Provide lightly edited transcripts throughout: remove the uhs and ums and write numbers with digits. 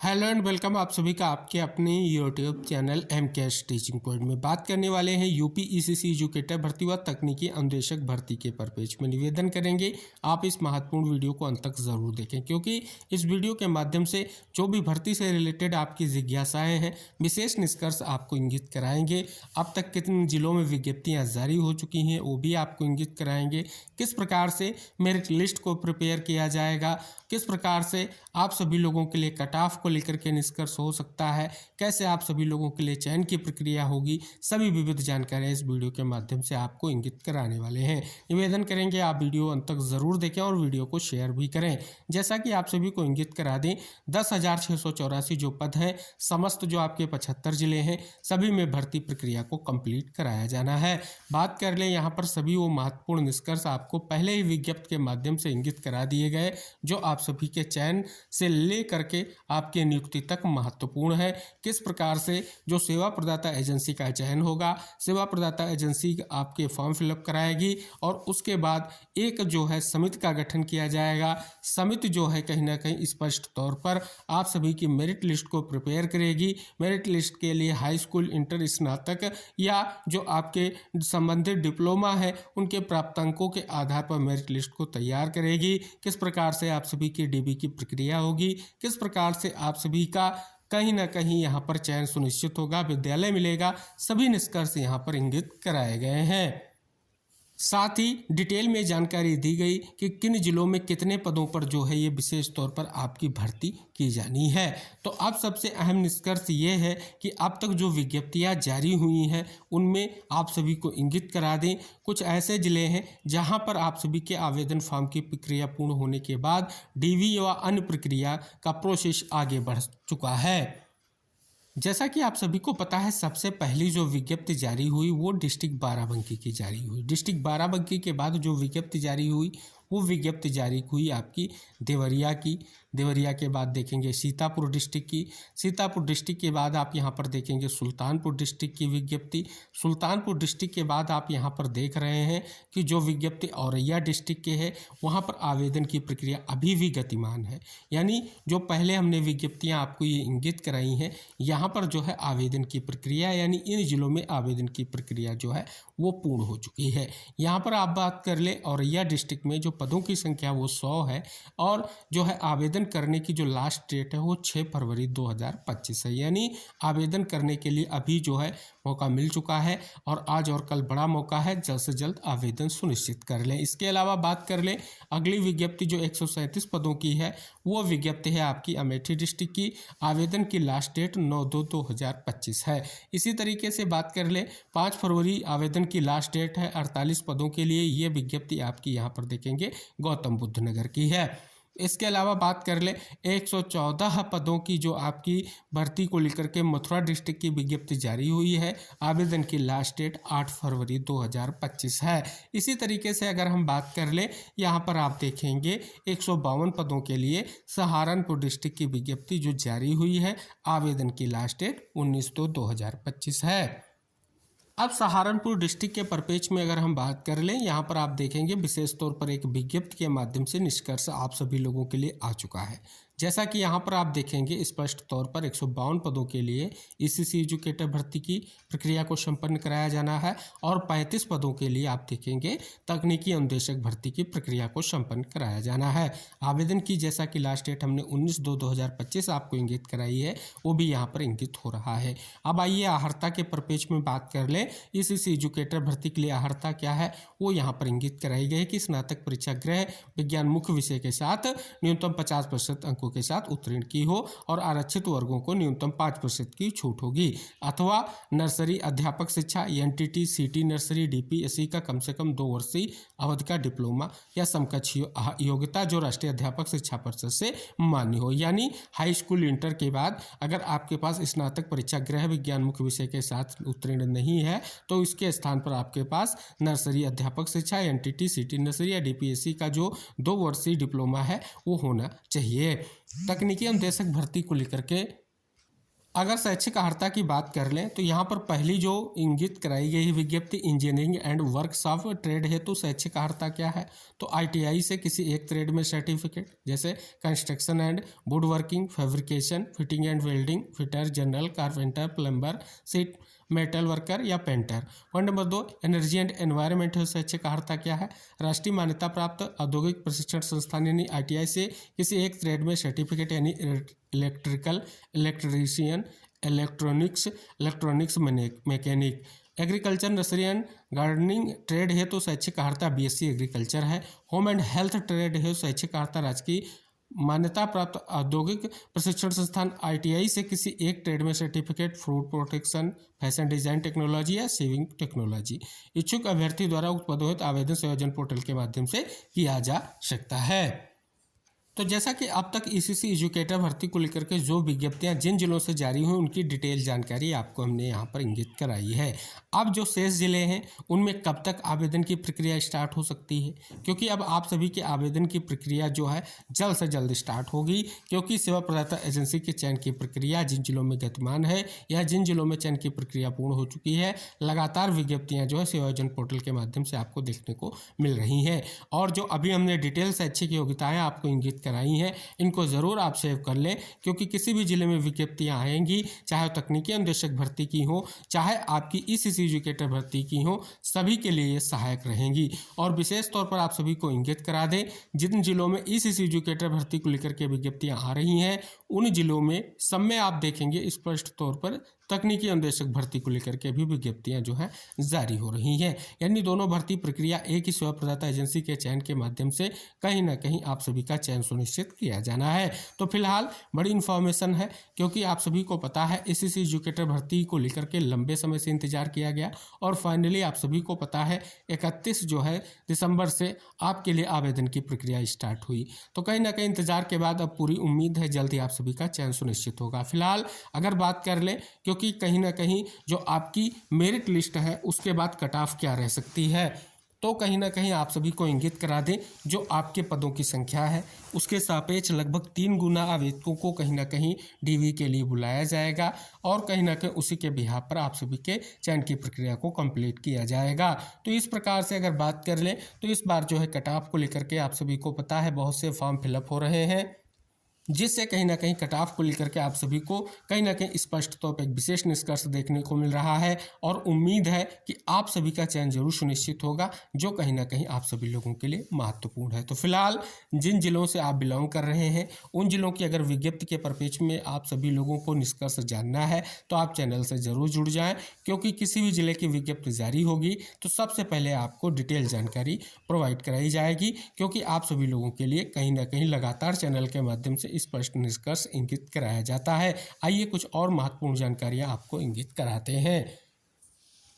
Hello and welcome आप सभी का आपके अपने YouTube channel MKS teaching point में। बात करने वाले हैं यूपी ईसीसी एजुकेटर भर्ती व तकनीकी अनुदेशक भर्ती के परपेज में। निवेदन करेंगे आप इस महत्वपूर्ण वीडियो को अंत तक ज़रूर देखें, क्योंकि इस वीडियो के माध्यम से जो भी भर्ती से रिलेटेड आपकी जिज्ञासाएँ हैं, विशेष निष्कर्ष आपको इंगित कराएंगे। अब तक कितने जिलों में विज्ञप्तियाँ जारी हो चुकी हैं वो भी आपको इंगित कराएंगे। किस प्रकार से मेरिट लिस्ट को प्रिपेयर किया जाएगा, किस प्रकार से आप सभी लोगों के लिए कट ऑफ को लेकर के निष्कर्ष हो सकता है, कैसे आप सभी लोगों के लिए चयन की प्रक्रिया होगी, सभी विविध जानकारियां इस वीडियो के माध्यम से आपको इंगित कराने वाले हैं। निवेदन करेंगे आप वीडियो अंत तक ज़रूर देखें और वीडियो को शेयर भी करें। जैसा कि आप सभी को इंगित करा दें, 10,684 जो पद हैं, समस्त जो आपके 75 जिले हैं, सभी में भर्ती प्रक्रिया को कंप्लीट कराया जाना है। बात कर लें यहाँ पर सभी वो महत्वपूर्ण निष्कर्ष आपको पहले ही विज्ञप्ति के माध्यम से इंगित करा दिए गए, जो आप सभी के चयन से ले करके आपके नियुक्ति तक महत्वपूर्ण है। किस प्रकार से जो सेवा प्रदाता एजेंसी का चयन होगा, सेवा प्रदाता एजेंसी आपके फॉर्म फिलअप कराएगी और उसके बाद एक जो है समिति का गठन किया जाएगा। समिति जो है कहीं ना कहीं स्पष्ट तौर पर आप सभी की मेरिट लिस्ट को प्रिपेयर करेगी। मेरिट लिस्ट के लिए हाई स्कूल, इंटर, स्नातक या जो आपके संबंधित डिप्लोमा है उनके प्राप्तांकों के आधार पर मेरिट लिस्ट को तैयार करेगी। किस प्रकार से आप सभी की डीबी की प्रक्रिया होगी, किस प्रकार से आप सभी का कहीं ना कहीं यहाँ पर चयन सुनिश्चित होगा, विद्यालय मिलेगा, सभी निष्कर्ष यहाँ पर इंगित कराए गए हैं। साथ ही डिटेल में जानकारी दी गई कि किन जिलों में कितने पदों पर जो है ये विशेष तौर पर आपकी भर्ती की जानी है। तो अब सबसे अहम निष्कर्ष ये है कि अब तक जो विज्ञप्तियां जारी हुई हैं उनमें आप सभी को इंगित करा दें, कुछ ऐसे जिले हैं जहां पर आप सभी के आवेदन फॉर्म की प्रक्रिया पूर्ण होने के बाद डीवी व अन्य प्रक्रिया का प्रोसेस आगे बढ़ चुका है। जैसा कि आप सभी को पता है, सबसे पहली जो विज्ञप्ति जारी हुई वो डिस्ट्रिक्ट बाराबंकी की जारी हुई। डिस्ट्रिक्ट बाराबंकी के बाद जो विज्ञप्ति जारी हुई वो विज्ञप्ति जारी हुई आपकी देवरिया की। देवरिया के बाद देखेंगे सीतापुर डिस्ट्रिक्ट की। सीतापुर डिस्ट्रिक्ट के बाद आप यहाँ पर देखेंगे सुल्तानपुर डिस्ट्रिक्ट की विज्ञप्ति। सुल्तानपुर डिस्ट्रिक्ट के बाद आप यहाँ पर देख रहे हैं कि जो विज्ञप्ति औरैया डिस्ट्रिक्ट के है वहाँ पर आवेदन की प्रक्रिया अभी भी गतिमान है। यानी जो पहले हमने विज्ञप्तियाँ आपको ये इंगित कराई हैं, यहाँ पर जो है आवेदन की प्रक्रिया यानी इन जिलों में आवेदन की प्रक्रिया जो है वो पूर्ण हो चुकी है। यहाँ पर आप बात कर ले औरैया डिस्ट्रिक्ट में जो पदों की संख्या वो 100 है और जो है आवेदन करने की जो लास्ट डेट है वो 6 फरवरी 2025 है। यानी आवेदन करने के लिए अभी जो है मौका मिल चुका है और आज और कल बड़ा मौका है, जल्द से जल्द आवेदन सुनिश्चित कर लें। इसके अलावा बात कर लें अगली विज्ञप्ति जो 137 पदों की है वो विज्ञप्ति है आपकी अमेठी डिस्ट्रिक्ट की। आवेदन की लास्ट डेट 9/2/2025 है। इसी तरीके से बात कर लें 5 फरवरी आवेदन की लास्ट डेट है 48 पदों के लिए। ये विज्ञप्ति आपकी यहाँ पर देखेंगे गौतम बुद्ध नगर की है। इसके अलावा बात कर ले 114 पदों की जो आपकी भर्ती को लेकर के मथुरा डिस्ट्रिक्ट की विज्ञप्ति जारी हुई है। आवेदन की लास्ट डेट 8 फरवरी 2025 है। इसी तरीके से अगर हम बात कर ले यहाँ पर आप देखेंगे 152 पदों के लिए सहारनपुर डिस्ट्रिक्ट की विज्ञप्ति जो जारी हुई है। आवेदन की लास्ट डेट 19/2/2025 है। अब सहारनपुर डिस्ट्रिक्ट के परपेज में अगर हम बात कर लें, यहाँ पर आप देखेंगे विशेष तौर पर एक विज्ञप्ति के माध्यम से निष्कर्ष आप सभी लोगों के लिए आ चुका है। जैसा कि यहाँ पर आप देखेंगे स्पष्ट तौर पर 152 पदों के लिए ईसीसी एजुकेटर भर्ती की प्रक्रिया को संपन्न कराया जाना है और 35 पदों के लिए आप देखेंगे तकनीकी अनुदेशक भर्ती की प्रक्रिया को संपन्न कराया जाना है। आवेदन की जैसा कि लास्ट डेट हमने 19/2/2025 आपको इंगित कराई है वो भी यहाँ पर इंगित हो रहा है। अब आइए आहर्ता के परपेज में बात कर लें। ईसीसी एजुकेटर भर्ती के लिए आहर्ता क्या है वो यहाँ पर इंगित कराई गई है कि स्नातक परीक्षा गृह विज्ञान मुख्य विषय के साथ न्यूनतम 50% अंकों के साथ उत्तीर्ण की हो और आरक्षित वर्गों को न्यूनतम 5% की छूट होगी, अथवा नर्सरी अध्यापक शिक्षा एनटीटी सीटी नर्सरी डीपीएससी का कम से कम 2 वर्षीय अवधि का डिप्लोमा या समकक्ष योग्यता जो राष्ट्रीय अध्यापक शिक्षा परिषद से मान्य हो। यानी हाई स्कूल, इंटर के बाद अगर आपके पास स्नातक परीक्षा गृह विज्ञान मुख्य विषय के साथ उत्तीर्ण नहीं है तो इसके स्थान पर आपके पास नर्सरी अध्यापक शिक्षा एनटीटी सीटी नर्सरी या डीपीएससी का जो 2 वर्षीय डिप्लोमा है वो होना चाहिए। तकनीकी अनुदेशक भर्ती को लेकर के अगर शैक्षिक अर्हता की बात कर लें तो यहाँ पर पहली जो इंगित कराई गई विज्ञप्ति इंजीनियरिंग एंड वर्कशॉप ट्रेड हेतु शैक्षिक अर्हता क्या है, तो आईटीआई से किसी एक ट्रेड में सर्टिफिकेट, जैसे construction and wood working, fabrication, fitting and welding, fitter, general, carpenter, plumber, sheet metal worker या painter. Point number 2, energy and environment हेतु शैक्षिक अर्हता क्या है, राष्ट्रीय मान्यता प्राप्त औद्योगिक प्रशिक्षण संस्थान यानी आईटीआई से किसी एक ट्रेड में सर्टिफिकेट यानी electrical, electrician, electronics mechanic. Agriculture, nursery and gardening trade है तो शैक्षिक अर्हता बीएससी एग्रीकल्चर है। होम एंड हेल्थ ट्रेड है शैक्षिक अर्हता राजकीय मान्यता प्राप्त औद्योगिक प्रशिक्षण संस्थान आईटीआई से किसी एक ट्रेड में certificate, food protection, fashion design technology या सेविंग टेक्नोलॉजी। इच्छुक अभ्यर्थी द्वारा उक्त पदों हेतु आवेदन संयोजन पोर्टल के माध्यम से किया जा सकता है। तो जैसा कि अब तक ईसीसी एजुकेटर भर्ती को लेकर के जो विज्ञप्तियां जिन जिलों से जारी हुई उनकी डिटेल जानकारी आपको हमने यहाँ पर इंगित कराई है। अब जो शेष जिले हैं उनमें कब तक आवेदन की प्रक्रिया स्टार्ट हो सकती है, क्योंकि अब आप सभी के आवेदन की प्रक्रिया जो है जल्द से जल्द स्टार्ट होगी, क्योंकि सेवा प्रदाता एजेंसी के चयन की प्रक्रिया जिन जिलों में गतिमान है या जिन जिलों में चयन की प्रक्रिया पूर्ण हो चुकी है, लगातार विज्ञप्तियाँ जो है संयोजन पोर्टल के माध्यम से आपको देखने को मिल रही हैं। और जो अभी हमने डिटेल शैक्षिक योग्यताएँ आपको इंगित कराई हैं, इनको ज़रूर आप सेव कर लें, क्योंकि किसी भी जिले में विज्ञप्तियाँ आएंगी, चाहे तकनीकी अनुदेशक भर्ती की हो, चाहे आपकी ईसीसी एजुकेटर भर्ती की हो, सभी के लिए ये सहायक रहेंगी। और विशेष तौर पर आप सभी को इंगित करा दें, जिन जिलों में ईसीसी एजुकेटर भर्ती को लेकर के विज्ञप्तियाँ आ रही हैं उन जिलों में सब में आप देखेंगे स्पष्ट तौर पर तकनीकी अनुदेशक भर्ती को लेकर के भी विज्ञप्तियां जो है जारी हो रही हैं। यानी दोनों भर्ती प्रक्रिया एक ही सेवा प्रदाता एजेंसी के चयन के माध्यम से कहीं ना कहीं आप सभी का चयन सुनिश्चित किया जाना है। तो फिलहाल बड़ी इन्फॉर्मेशन है, क्योंकि आप सभी को पता है ईसीसी एजुकेटर भर्ती को लेकर के लंबे समय से इंतजार किया गया और फाइनली आप सभी को पता है 31 जो है दिसंबर से आपके लिए आवेदन की प्रक्रिया स्टार्ट हुई। तो कहीं ना कहीं इंतजार के बाद अब पूरी उम्मीद है जल्द ही आप सभी का चयन सुनिश्चित होगा। फिलहाल अगर बात कर लें, क्योंकि कहीं ना कहीं जो आपकी मेरिट लिस्ट है उसके बाद कट ऑफ क्या रह सकती है, तो कहीं ना कहीं आप सभी को इंगित करा दें, जो आपके पदों की संख्या है उसके सापेक्ष लगभग 3 गुना आवेदकों को कहीं ना कहीं डीवी के लिए बुलाया जाएगा और कहीं ना कहीं उसी के बिहाफ पर आप सभी के चयन की प्रक्रिया को कंप्लीट किया जाएगा। तो इस प्रकार से अगर बात कर लें तो इस बार जो है कट ऑफ को लेकर के आप सभी को पता है बहुत से फॉर्म फिलअप हो रहे हैं, जिससे कहीं ना कहीं कट ऑफ को लेकर के आप सभी को कहीं ना कहीं स्पष्ट तौर पर एक विशेष निष्कर्ष देखने को मिल रहा है और उम्मीद है कि आप सभी का चयन जरूर सुनिश्चित होगा, जो कहीं ना कहीं आप सभी लोगों के लिए महत्वपूर्ण है। तो फिलहाल जिन जिलों से आप बिलोंग कर रहे हैं उन जिलों की अगर विज्ञप्ति के परिप्रेक्ष्य में आप सभी लोगों को निष्कर्ष जानना है तो आप चैनल से ज़रूर जुड़ जाएँ, क्योंकि किसी भी जिले की विज्ञप्ति जारी होगी तो सबसे पहले आपको डिटेल जानकारी प्रोवाइड कराई जाएगी, क्योंकि आप सभी लोगों के लिए कहीं ना कहीं लगातार चैनल के माध्यम से स्पष्ट निष्कर्ष इंगित कराया जाता है। आइए कुछ और महत्वपूर्ण जानकारियां आपको इंगित कराते हैं।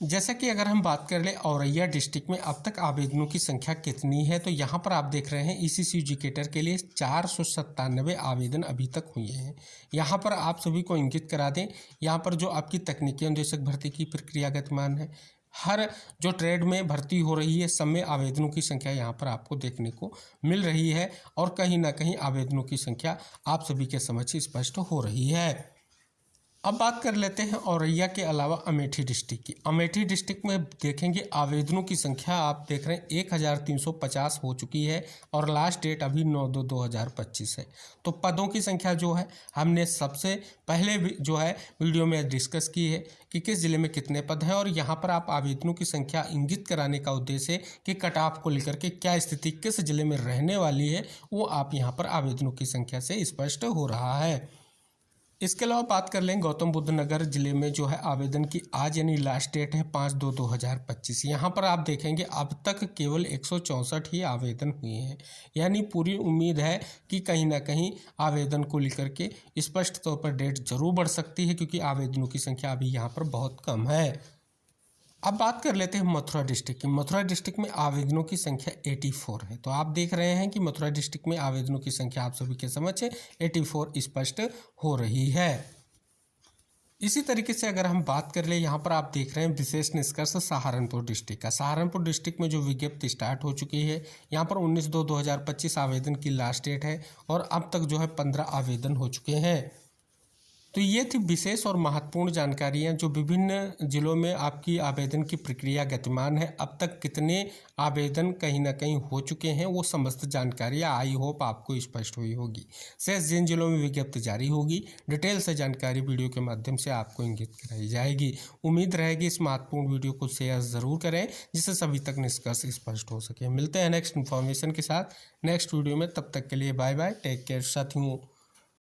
जैसा कि अगर हम बात कर लें औरैया डिस्ट्रिक्ट में अब तक आवेदनों की संख्या कितनी है, तो यहाँ पर आप देख रहे हैं ईसीसी एजुकेटर के लिए 497 आवेदन अभी तक हुए हैं। यहाँ पर आप सभी को इंगित करा दें, यहाँ पर जो आपकी तकनीकी अनुदेशक भर्ती की प्रक्रिया गतिमान है, हर जो ट्रेड में भर्ती हो रही है सब में आवेदनों की संख्या यहाँ पर आपको देखने को मिल रही है और कहीं ना कहीं आवेदनों की संख्या आप सभी के समक्ष स्पष्ट हो रही है। अब बात कर लेते हैं औरैया के अलावा अमेठी डिस्ट्रिक्ट की। अमेठी डिस्ट्रिक्ट में देखेंगे आवेदनों की संख्या आप देख रहे हैं 1350 हो चुकी है और लास्ट डेट अभी 9/2/2025 है। तो पदों की संख्या जो है हमने सबसे पहले जो है वीडियो में डिस्कस की है कि किस जिले में कितने पद हैं और यहाँ पर आप आवेदनों की संख्या इंगित कराने का उद्देश्य है कि कट ऑफ को लेकर के क्या स्थिति किस जिले में रहने वाली है वो आप यहाँ पर आवेदनों की संख्या से स्पष्ट हो रहा है। इसके अलावा बात कर लें गौतम बुद्ध नगर जिले में जो है आवेदन की आज यानी लास्ट डेट है 5/2/2025। यहाँ पर आप देखेंगे अब तक केवल 164 ही आवेदन हुए हैं, यानी पूरी उम्मीद है कि कहीं ना कहीं आवेदन को लेकर के स्पष्ट तौर पर डेट जरूर बढ़ सकती है, क्योंकि आवेदनों की संख्या अभी यहाँ पर बहुत कम है। अब बात कर लेते हैं मथुरा डिस्ट्रिक्ट की। मथुरा डिस्ट्रिक्ट में आवेदनों की संख्या 84 है। तो आप देख रहे हैं कि मथुरा डिस्ट्रिक्ट में आवेदनों की संख्या आप सभी के समक्ष 84 स्पष्ट हो रही है। इसी तरीके से अगर हम बात कर ले, यहाँ पर आप देख रहे हैं विशेष निष्कर्ष सहारनपुर डिस्ट्रिक्ट का। सहारनपुर डिस्ट्रिक्ट में जो विज्ञप्ति स्टार्ट हो चुकी है, यहाँ पर 19/2/2025 आवेदन की लास्ट डेट है और अब तक जो है 15 आवेदन हो चुके हैं। तो ये थी विशेष और महत्वपूर्ण जानकारियां जो विभिन्न जिलों में आपकी आवेदन की प्रक्रिया गतिमान है। अब तक कितने आवेदन कहीं ना कहीं हो चुके हैं वो समस्त जानकारियां आई होप आपको स्पष्ट हुई होगी। शेष जिन जिलों में विज्ञप्ति जारी होगी डिटेल से जानकारी वीडियो के माध्यम से आपको इंगित कराई जाएगी। उम्मीद रहेगी इस महत्वपूर्ण वीडियो को शेयर ज़रूर करें जिससे सभी तक निष्कर्ष स्पष्ट हो सके। मिलते हैं नेक्स्ट इन्फॉर्मेशन के साथ नेक्स्ट वीडियो में, तब तक के लिए बाय बाय, टेक केयर साथियों।